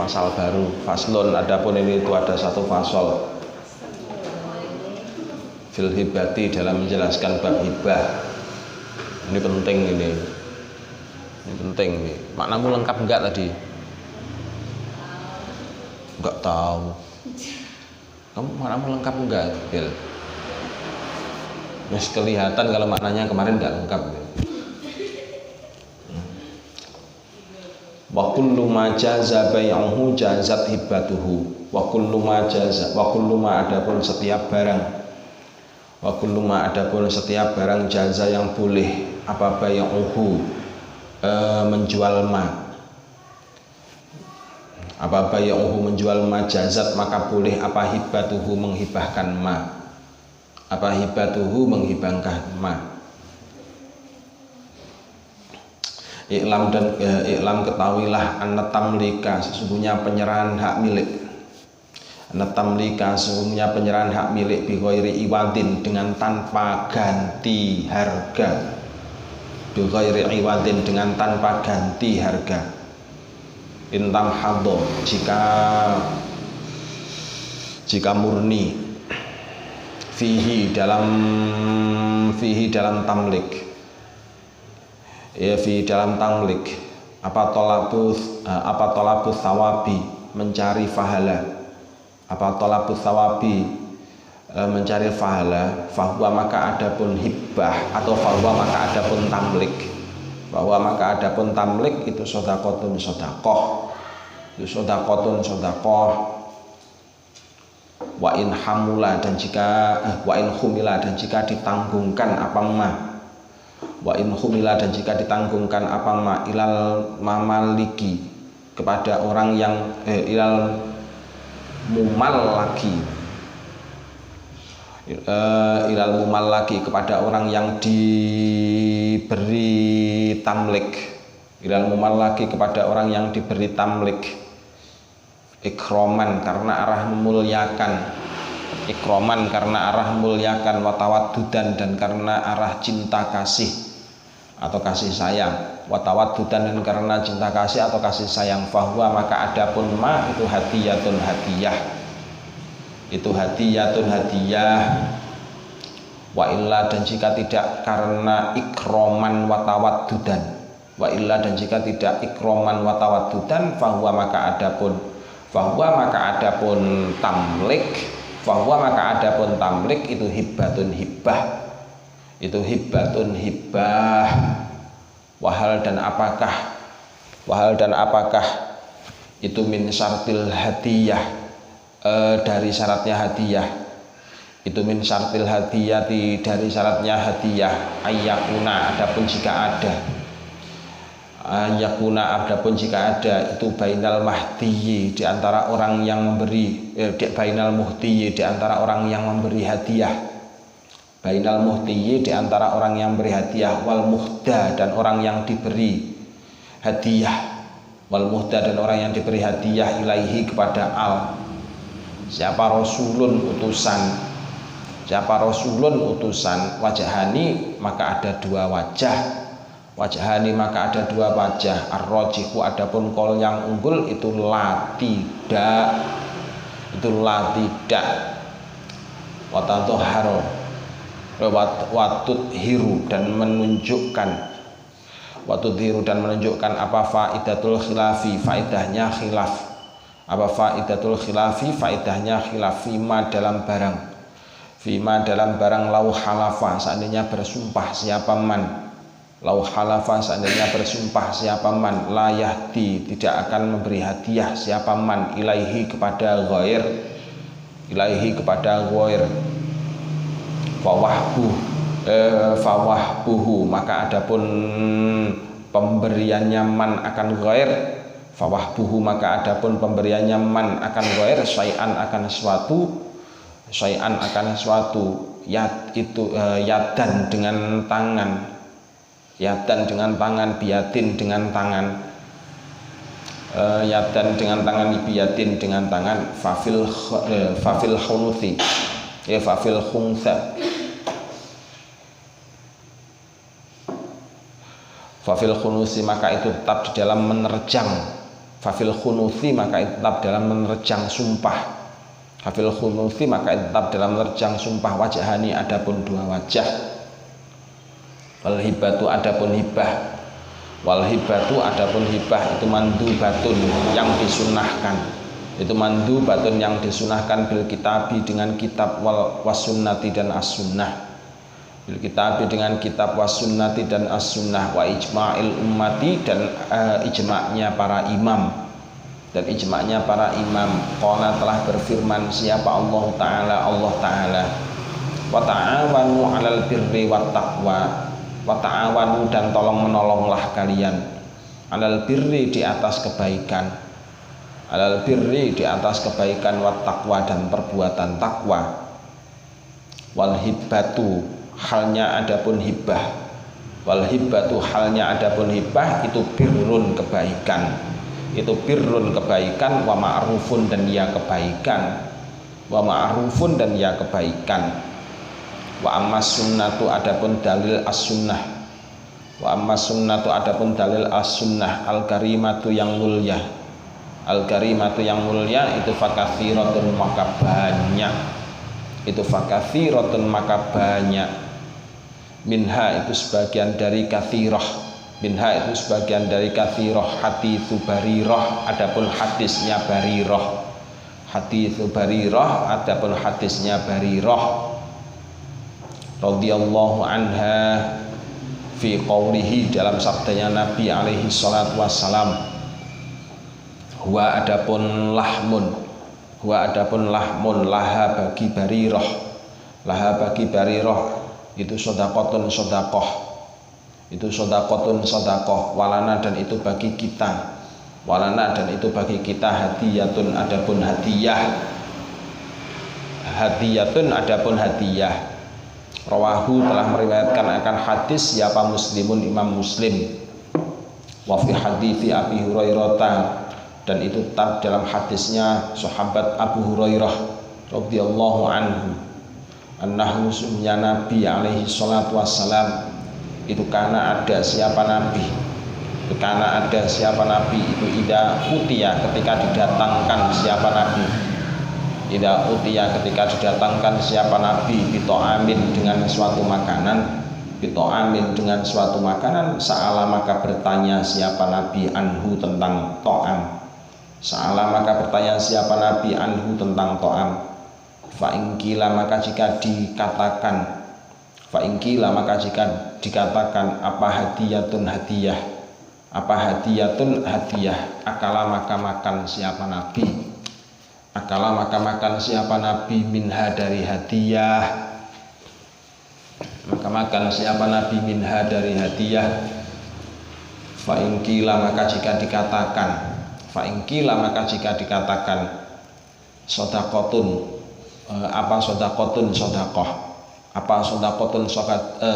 Pasal baru, faslun, adapun ini itu ada satu fasal fil hibati dalam menjelaskan bab hibah. Ini penting ini penting ini. Maknamu lengkap enggak tadi? Enggak tahu. Kamu maknamu lengkap enggak, Bil? Mas kelihatan kalau maknanya kemarin enggak lengkap. Wa kullu ma jaza bai'uhu jazat hibatuhu wa kullu ma jaza wa kullu ma adapun setiap barang wa kullu ma adapun setiap barang jaza yang boleh apa bai'uhu menjual ma apa bai'uhu menjual ma jazat maka boleh apa hibatuhu menghibahkan ma apa hibatuhu menghibahkan ma. Iklam dan iklam ketahuilah anna tamlika sesungguhnya penyerahan hak milik anna tamlika sesungguhnya penyerahan hak milik bi ghairi iwadin dengan tanpa ganti harga bi ghairi iwadin dengan tanpa ganti harga intam haddo jika murni fihi dalam tamlik ya fi dalam tamlik apa tolabus sawabi mencari fahala apa tolabus sawabi mencari fahala fahuwa maka adapun hibbah atau fahuwa maka adapun tamlik bahwa maka adapun tamlik itu sodakotun sodakoh itu sodakotun sodakoh wa in hamula dan jika wa in humila dan jika ditanggungkan apa mah wa in humila dan jika ditanggungkan apa ma ilal mamaliki kepada orang yang ilal mumallaki ilal mumallaki kepada orang yang diberi tamlik ilal mumallaki kepada orang yang diberi tamlik ikroman karena arah memuliakan ikroman karena arah muliakan watawadudan dan karena arah cinta kasih atau kasih sayang watawadudan dan karena cinta kasih atau kasih sayang fahuwa maka adapun ma itu hadiyatun hadiyah itu hadiyatun hadiyah wa illa dan jika tidak karena ikroman watawadudan wa illa dan jika tidak ikroman watawadudan fahuwa maka adapun tamlik bahwa maka adapun tamlik itu hibbatun hibbah itu hibbatun hibbah wahal dan apakah itu min syartil hadiyah dari syaratnya hadiah itu min syartil hadiyati dari syaratnya hadiah ayyakuna adapun jika ada yakuna adapun jika ada itu bainal mahdiyi di antara orang yang memberi bainal muhtiyi di antara orang yang memberi hadiah bainal muhtiyi di antara orang yang memberi hadiah wal muhda dan orang yang diberi hadiah wal muhda dan orang yang diberi hadiah ilaihi kepada al siapa rasulun utusan wajahani maka ada dua wajah wajahani maka ada dua wajah ar-rajihu adapun kol yang unggul itu la tidak watadhharu watudhiru dan menunjukkan apa faidatul khilafi faidahnya khilaf apa faidatul khilafi faidahnya khilaf fima dalam barang lau halafa seandainya bersumpah siapa man lau halafa seandainya bersumpah siapa man la yahdi tidak akan memberi hadiah siapa man ilaihi kepada ghair fawahbuhu maka adapun pemberiannya man akan ghair fawahbuhu maka adapun pemberiannya man akan ghair syai'an akan suatu yadan dengan tangan yadan dengan tangan biatin dengan tangan yadan dengan tangan biatin dengan tangan fafil khunuthi fafil khunsa fafil khunusi maka itu tetap di dalam menerjang Fafil khunuthi maka tetap dalam menerjang sumpah. Fafil khunuthi maka tetap dalam menerjang sumpah. Wajhani adapun dua wajah. Wal hibatu adapun hibah. Wal hibatu adapun hibah itu mandubatun yang disunahkan. Itu mandubatun yang disunahkan bil kitabi dengan kitab wal wasunnati dan as-sunnah. Bil kitabi dengan kitab wasunnati dan as-sunnah wa ijma'il ummati dan ijma'nya para imam. Dan ijma'nya para imam. Qala telah berfirman siapa Allah Ta'ala wa ta'awanu 'alal birri wat taqwa. Wa ta'awanu dan tolong menolonglah kalian 'alal birri di atas kebaikan. 'Alal birri di atas kebaikan wat taqwa dan perbuatan takwa. Wal hibbatu halnya adapun hibah. Wal hibbatu halnya adapun hibah itu birrun kebaikan. Itu birrun kebaikan wa ma'rufun dan ya kebaikan. Wa ma'rufun dan ya kebaikan. Wa amma sunnatu adapun dalil as-sunnah. Wa amma sunnatu adapun dalil as-sunnah al-karimatu yang mulia. Al-karimatu yang mulia itu fakathiratun maka banyak. Itu fakathiratun maka banyak. Minha itu sebagian dari kathirah. Minha itu sebagian dari kathirah. Hadithu Barirah adapun hadisnya Barirah. Hadithu Barirah adapun hadisnya Barirah radhiyallahu anha fi qawlihi dalam sabdanya Nabi alaihi salatu wassalam. Huwa adapun lahmun laha bagi Barirah. Laha bagi Barirah itu sedekahun sedekah. Itu sedekahun sedekah walana dan itu bagi kita. Walana dan itu bagi kita hadiyatun adapun hadiah. Hadiyatun adapun hadiah. Rawahu telah meriwayatkan akan hadis siapa Muslimun Imam Muslim. Wa fi hadithi Abi Hurairah dan itu tetap dalam hadisnya sahabat Abu Hurairah radhiyallahu anhu. Annahu sumya Nabi alaihi salatu wassalam itu karena ada siapa Nabi. Itu karena ada siapa Nabi itu ida utia ketika didatangkan siapa Nabi. Ida utia ketika didatangkan siapa Nabi bito amin dengan suatu makanan. Bito amin dengan suatu makanan. Sa'ala maka bertanya siapa Nabi anhu tentang to'am. Sa'ala maka bertanya siapa Nabi anhu tentang to'am. Fa'ingkila maka jika dikatakan. Fa'ingkila maka jika dikatakan apa hadiyatun hadiah. Apa hadiyatun hadiah. Akala maka makan siapa Nabi. Akala maka makan siapa Nabi minha dari hadiah. Maka makan siapa Nabi minha dari hadiah. Fa'ingkila maka jika dikatakan. Fa'ingkila maka jika dikatakan sodakotun. Apa sodakotun sodakoh. Apa sodakotun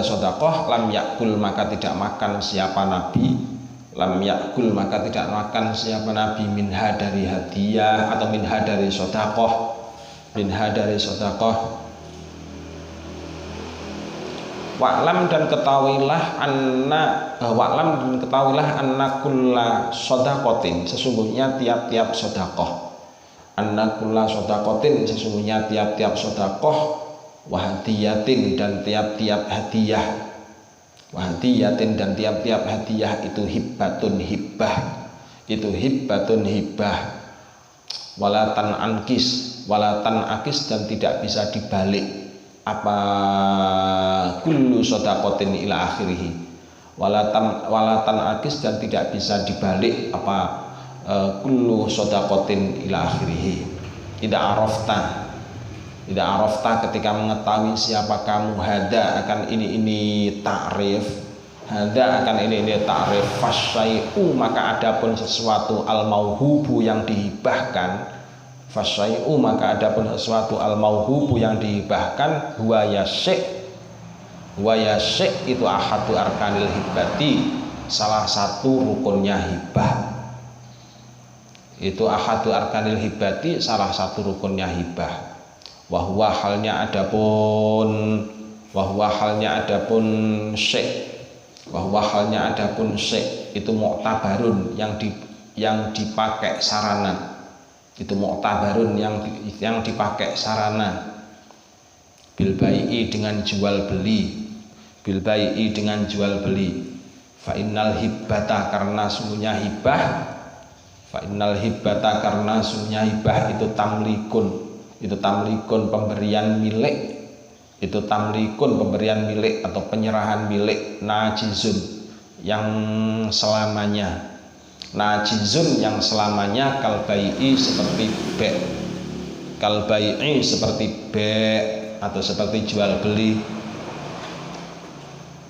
sodakoh. Lam yakul maka tidak makan siapa Nabi. Lam yakul maka tidak makan siapa Nabi minha dari hadiah atau minha dari sodakoh. Minha dari sodakoh. Wa'lam dan ketahuilah anna kulla sodakotin sesungguhnya tiap-tiap sodakoh. Anna kulla sodakotin sesungguhnya tiap-tiap sodakoh. Wahadiyatin dan tiap-tiap hadiah. Wahadiyatin dan tiap-tiap hadiah itu hibbatun hibbah. Itu hibbatun hibbah. Walatan ankis. Walatan akis dan tidak bisa dibalik. Apa kullu sodakotin ila akhirih. Walatan akis dan tidak bisa dibalik. Apa kullu sodakotin ila akhirih. Tidak arafta. Tidak arafta ketika mengetahui siapa kamu. Hada akan ini ta'rif. Hada akan ini ta'rif. Fasyai'u maka adapun sesuatu al-mauhubu yang dihibahkan. Fasyai'u maka adapun sesuatu al-mauhubu yang dihibahkan. Huwa yasyik. Huwa yasyik itu ahadu arkanil hibati. Salah satu rukunnya hibah. Itu ahadu arkanil hibati salah satu rukunnya hibah. Wahwa halnya adapun syekh. Wahwa halnya adapun syekh itu mu'tabarun yang yang dipakai sarana. Itu mu'tabarun yang dipakai sarana. Bil bai'i dengan jual beli. Bil bai'i dengan jual beli. Fa innal hibbata karena sungguhnya hibah. Fa innal hibbata karena sungguhnya hibah itu tamlikun. Itu tamlikun pemberian milik. Itu tamlikun pemberian milik atau penyerahan milik najizun yang selamanya. Najizun yang selamanya kalbai'i seperti be'. Kalbai'i seperti be' atau seperti jual beli.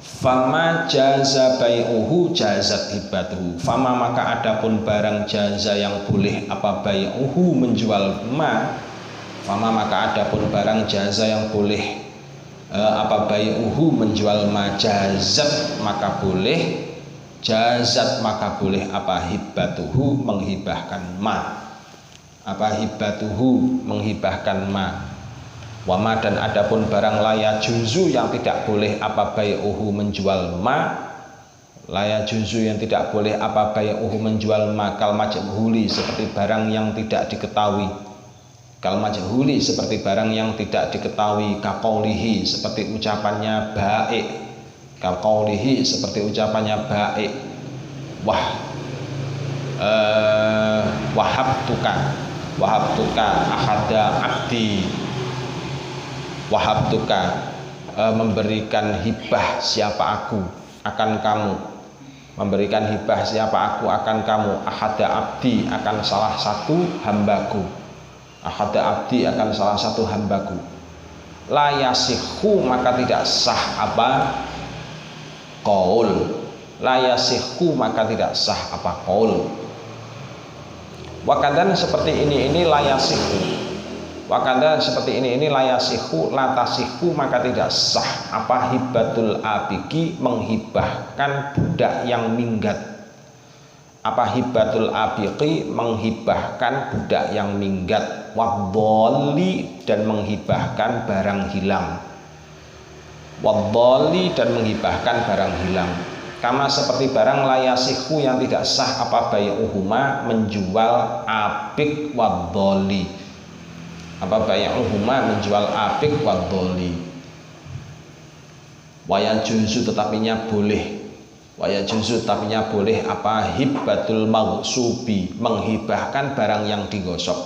Fama jaza bai'uhu jazat hibatuhu. Fama maka adapun barang jaza yang boleh apa bai'uhu menjual ma. Fama maka adapun barang jaza yang boleh apa bai'uhu menjual ma jazat maka boleh. Jazat maka boleh apa hibbatuhu menghibahkan ma. Apa hibbatuhu menghibahkan ma. Wama dan adapun barang laya juzu yang tidak boleh apa bai'uhu menjual ma. Laya juzu yang tidak boleh apa bai'uhu menjual ma kal majhuli seperti barang yang tidak diketahui. Kal majhuli seperti barang yang tidak diketahui. Kaqaulihi seperti ucapannya baik. Kaqaulihi seperti ucapannya baik. Wahabtuka ahada abdi. Wahabtuka memberikan hibah siapa aku akan kamu. Memberikan hibah siapa aku akan kamu. Ahada abdi akan salah satu hambaku. Ahada abdi akan salah satu hambaku. La yasihhu maka tidak sah apa qaul. La yasihhu maka tidak sah apa qaul. Wakadan seperti ini la yasihhu. Wakanda seperti ini layasihu latasihu maka tidak sah apa hibatul abiki menghibahkan budak yang minggat. Apa hibatul abiki menghibahkan budak yang minggat. Wadholi dan menghibahkan barang hilang. Wadholi dan menghibahkan barang hilang. Kama seperti barang layasihu yang tidak sah apa bai'uhuma menjual abik wadholi. Apa bai'uhuma menjual apik wadholi. Waya juzu tetapinya boleh. Waya juzu tetapinya boleh apa hibbatul maghsubi menghibahkan barang yang digosok.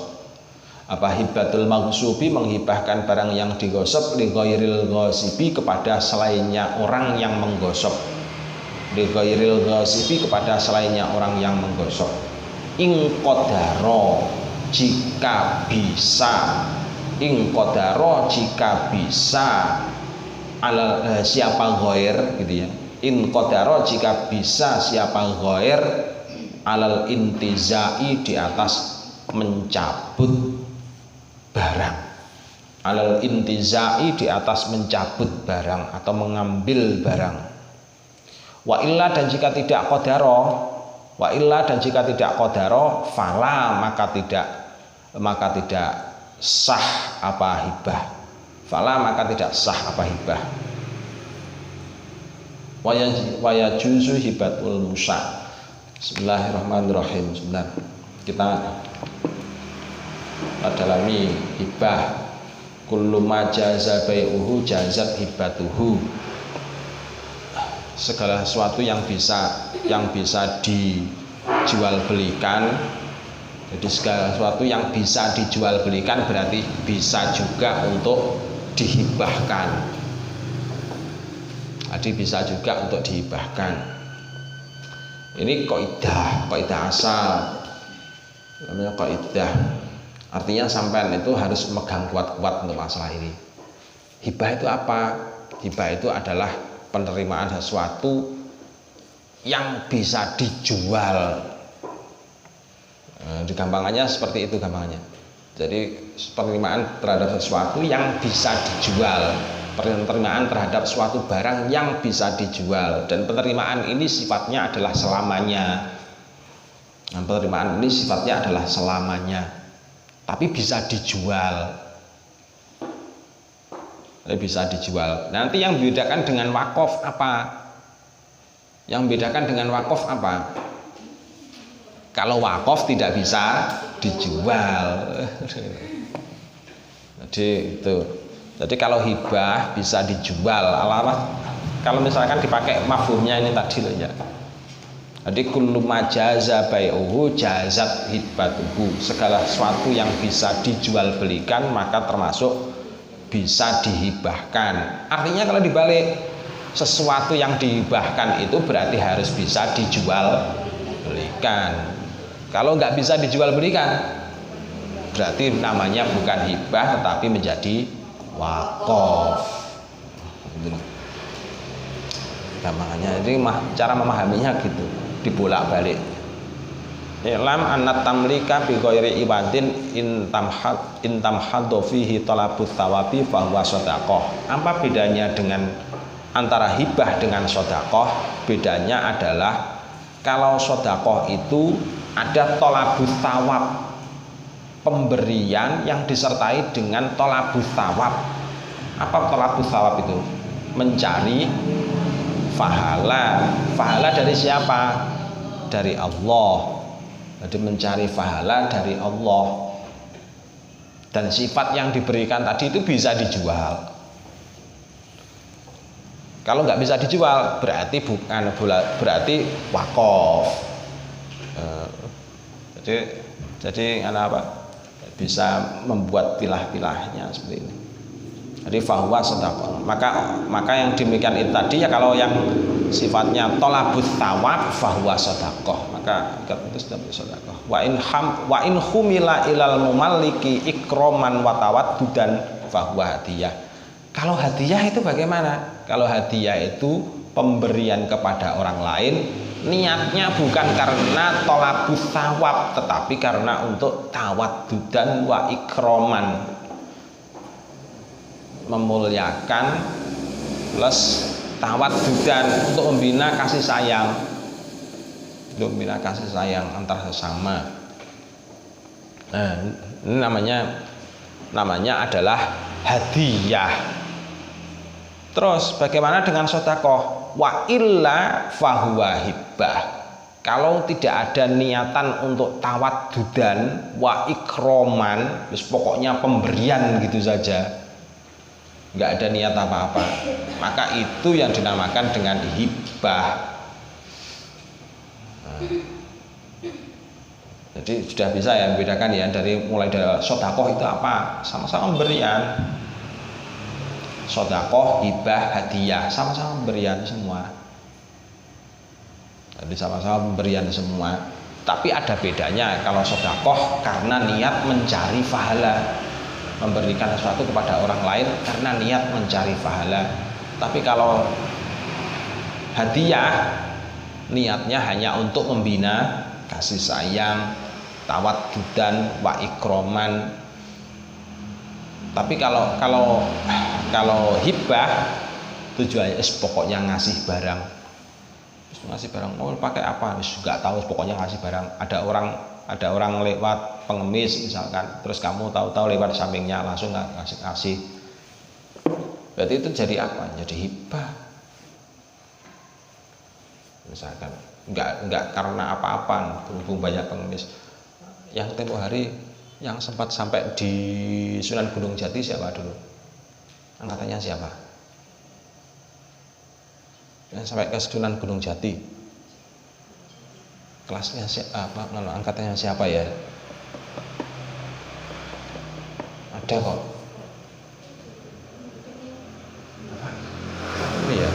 Apa hibbatul maghsubi menghibahkan barang yang digosok li ghairil ghasibi kepada selainnya orang yang menggosok. Li ghairil ghasibi kepada selainnya orang yang menggosok. Ing qadaro jika bisa qadaro jika bisa ala siapa ghair gitu ya. In qadaro jika bisa siapa ghair alal intizai di atas mencabut barang. Alal intizai di atas mencabut barang atau mengambil barang. Wa illa dan jika tidak qadaro. Wa illa dan jika tidak qadaro fala maka tidak sah apa hibah. Fala maka tidak sah apa hibah. Wa yajuzu hibatul musa. Bismillahirrahmanirrahim. Sebentar. Kita dalami hibah. Kullu ma jaza bai'uhu jazat hibatuhu. Segala sesuatu yang bisa dijual belikan. Jadi segala sesuatu yang bisa dijual belikan berarti bisa juga untuk dihibahkan. Jadi bisa juga untuk dihibahkan. Ini kaidah asal. Namanya kaidah. Artinya sampean itu harus megang kuat-kuat untuk masalah ini. Hibah itu apa? Hibah itu adalah penerimaan sesuatu yang bisa dijual. Gampangannya seperti itu gampangannya. Jadi penerimaan terhadap sesuatu yang bisa dijual, penerimaan terhadap suatu barang yang bisa dijual, dan penerimaan ini sifatnya adalah selamanya. Nah, penerimaan ini sifatnya adalah selamanya, tapi bisa dijual. Bisa dijual. Nanti yang membedakan dengan wakaf apa? Yang membedakan dengan wakaf apa? Kalau wakaf tidak bisa dijual. Jadi itu. Jadi kalau hibah bisa dijual. Kalau misalkan dipakai mafhumnya ini tadi loh ya. Jadi kullu majaza bai'uhu jazat hibatuhu. Segala sesuatu yang bisa dijual belikan maka termasuk bisa dihibahkan. Artinya kalau dibalik, sesuatu yang dihibahkan itu berarti harus bisa dijual belikan. Kalau nggak bisa dijual belikan, berarti namanya bukan hibah tetapi menjadi wakaf. Nah, makanya jadi cara memahaminya gitu, dibolak-balik. Ilam anna tamlika bi ghairi iwadin in tamhaddu fihi talabut thawabi fa huwa shadaqah. Apa bedanya dengan antara hibah dengan sedekah? Bedanya adalah kalau sedekah itu ada tolabus thawab, pemberian yang disertai dengan tolabus thawab. Apa tolabus thawab itu? Mencari pahala. Pahala dari siapa? Dari Allah. Jadi mencari pahala dari Allah. Dan sifat yang diberikan tadi itu bisa dijual. Kalau nggak bisa dijual berarti bukan, berarti wakaf. Jadi apa? Bisa membuat pilah-pilahnya seperti ini. Jadi fahuwa sedekah. Maka yang demikian itu tadi ya, kalau yang sifatnya tolabut thawab fahuwa sedekah, maka itu sudah sedekah. Wa in humila ilal mumalliki ikroman wa tawaddudan fahuwa hadiyah. Kalau hadiah itu bagaimana? Kalau hadiah itu pemberian kepada orang lain, niatnya bukan karena tolabus thawab, tetapi karena untuk tawaddudan wa ikroman, memuliakan plus tawaddudan, untuk membina kasih sayang, untuk membina kasih sayang antar sesama. Nah, ini namanya adalah hadiah. Terus bagaimana dengan sedekah? Wa illa fahuwa hibah. Kalau tidak ada niatan untuk tawaddudan wa ikroman, pokoknya pemberian gitu saja, nggak ada niat apa-apa, maka itu yang dinamakan dengan hibah. Jadi sudah bisa ya membedakan ya, mulai dari sedekah itu apa? Sama-sama pemberian. Sedekah, hibah, hadiah, sama-sama pemberian semua. Jadi sama-sama pemberian semua. Tapi ada bedanya. Kalau sedekah karena niat mencari pahala, memberikan sesuatu kepada orang lain karena niat mencari pahala. Tapi kalau hadiah, niatnya hanya untuk membina kasih sayang, tawaddudan wa ikroman. Tapi kalau hibah tujuannya pokoknya ngasih barang. Ngasih barang, mau pakai apa? Nggak tahu, pokoknya ngasih barang. Ada orang lewat pengemis misalkan, terus kamu tahu-tahu lewat sampingnya langsung ngasih. Berarti itu jadi apa? Jadi hibah. Misalkan nggak karena apa-apa, berhubung banyak pengemis. Yang tempo hari yang sempat sampai di Sunan Gunung Jati siapa dulu? Angkatannya siapa? Yang sampai ke Sunan Gunung Jati, kelasnya siapa? Angkatannya siapa ya? Ada kok. Apa ya?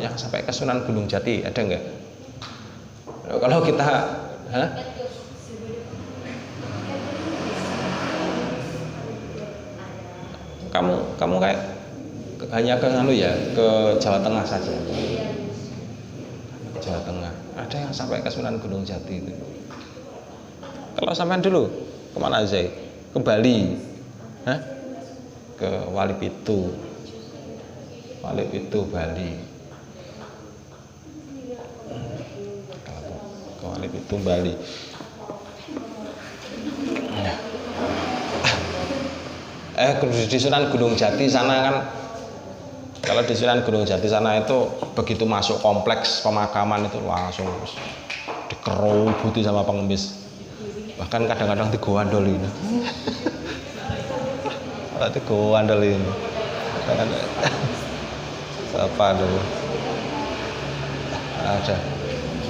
Yang sampai ke Sunan Gunung Jati ada nggak? Kalau kita, kamu kayak hanya ke Jawa Tengah saja. Ke Jawa Tengah. Ada yang sampai ke Sunan Gunung Jati itu. Kalau sampean dulu kemana aja? Ke Bali, ke Wali Pitu, Bali. Ke Wali Pitu, Bali. Di Sunan Gunung Jati sana kan, kalau di Sunan Gunung Jati sana itu begitu masuk kompleks pemakaman itu langsung dikerobuti sama pengemis. Bahkan kadang-kadang digowandolin. Digowandolin. Apa dulu? Ada.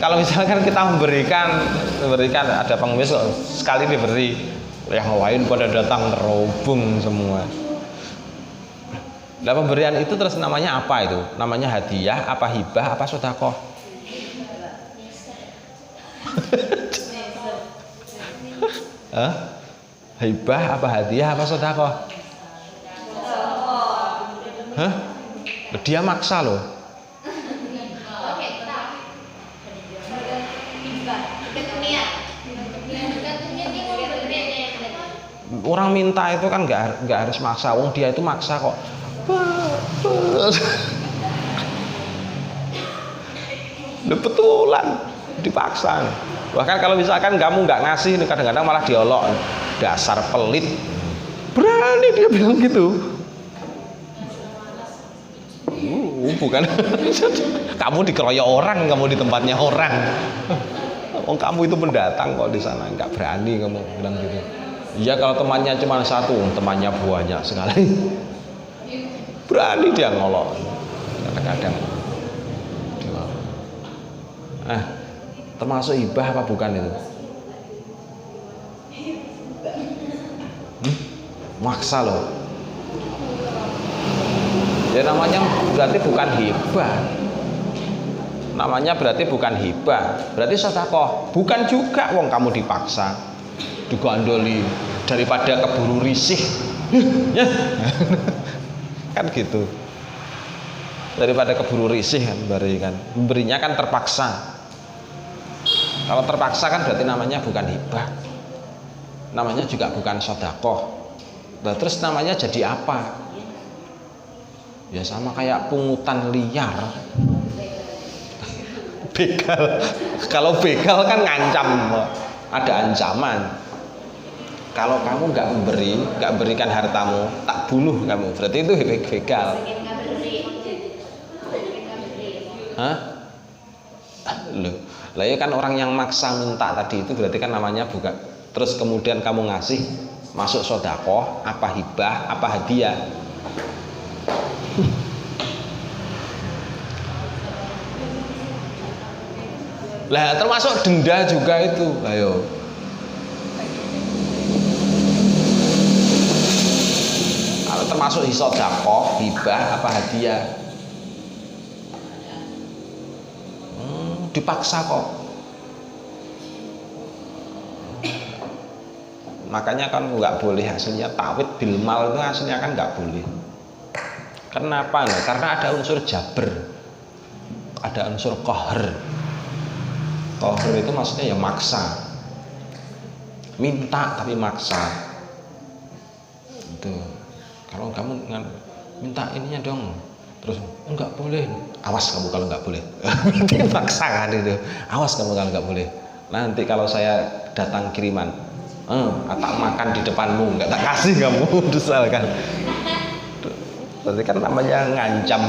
Kalau misalkan kita memberikan ada pengemis kok sekali diberi, yang lain pada datang terhubung semua. Nah, pemberian itu terus namanya apa itu? Namanya hadiah, apa hibah, apa sedekah? Hibah, apa hadiah, apa sedekah? Dia maksa loh. Orang minta itu kan nggak harus maksa. Wong dia itu maksa kok. Betulan dipaksa. Bahkan kalau misalkan kamu nggak ngasih, kadang-kadang malah diolok. Dasar pelit. Berani dia bilang gitu. Bukan. Kamu dikeroyok orang, kamu di tempatnya orang. Oh, kamu itu pendatang kok di sana, nggak berani kamu bilang gitu. Iya, kalau temannya cuma satu, temannya banyak sekali. Berani dia ngolok. Kadang-kadang. Termasuk hibah apa bukan itu? Maksa loh. Ya namanya berarti bukan hibah. Namanya berarti bukan hibah. Berarti sedekah. Bukan juga, wong kamu dipaksa, digandoli, daripada keburu risih. Kan gitu. Daripada keburu risih kan berikan. Memberinya kan terpaksa. Kalau terpaksa kan berarti namanya bukan hibah. Namanya juga bukan sedekah. Nah, terus namanya jadi apa? Ya sama kayak pungutan liar. Begal. Kalau begal kan ngancam, ada ancaman. Kalau kamu nggak berikan hartamu, tak bunuh kamu. Berarti itu begal. Loh, lah ya kan orang yang maksa minta tadi itu berarti kan namanya bukan. Terus kemudian kamu ngasih, masuk sedekah, apa hibah, apa hadiah. Lah termasuk denda juga itu. Ayo. Kalau termasuk sedekah, hibah, apa hadiah. Dipaksa kok. Makanya kan nggak boleh hasilnya tawid bil mal itu hasilnya kan nggak boleh. Kenapa? Nah, karena ada unsur jabr, ada unsur qahr. Qahr itu maksudnya ya maksa, minta tapi maksa. Itu kalau kamu minta ininya dong, terus enggak boleh, awas kamu kalau enggak boleh. Maksa kan itu, awas kamu kalau enggak boleh. Nanti kalau saya datang kiriman, tak makan di depanmu, enggak tak kasih kamu, misalkan. Berarti kan namanya ngancam.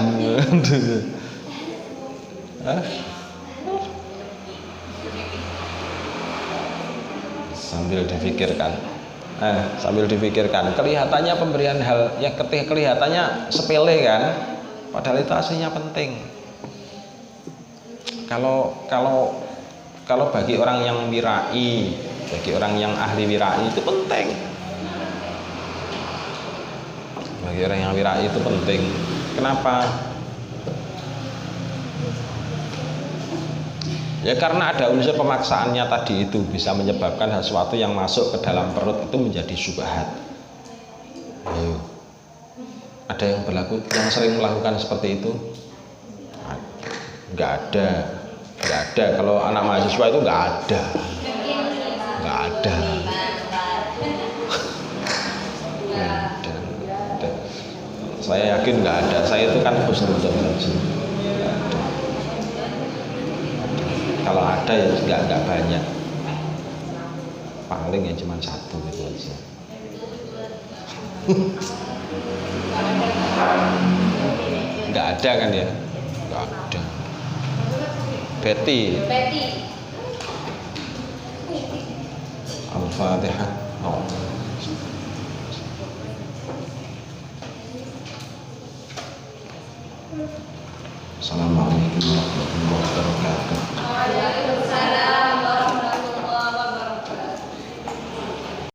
Sambil dipikirkan, kelihatannya pemberian hal yang kelihatannya sepele kan, padahal itu aslinya penting. Kalau bagi orang yang wirai, bagi orang yang ahli wirai itu penting. Bagi orang yang wirai itu penting. Kenapa? Ya karena ada unsur pemaksaannya tadi itu bisa menyebabkan sesuatu yang masuk ke dalam perut itu menjadi syubhat. Ayo. Ada yang sering melakukan seperti itu? Enggak ada. Kalau anak mahasiswa itu enggak ada. Saya yakin enggak ada. Saya itu kan husnudzon. Kalau ada ya nggak banyak, paling ya cuma satu gitu aja. Nggak ada kan ya? Nggak ada. Betty. Al-Fatihah. Assalamualaikum warahmatullahi wabarakatuh.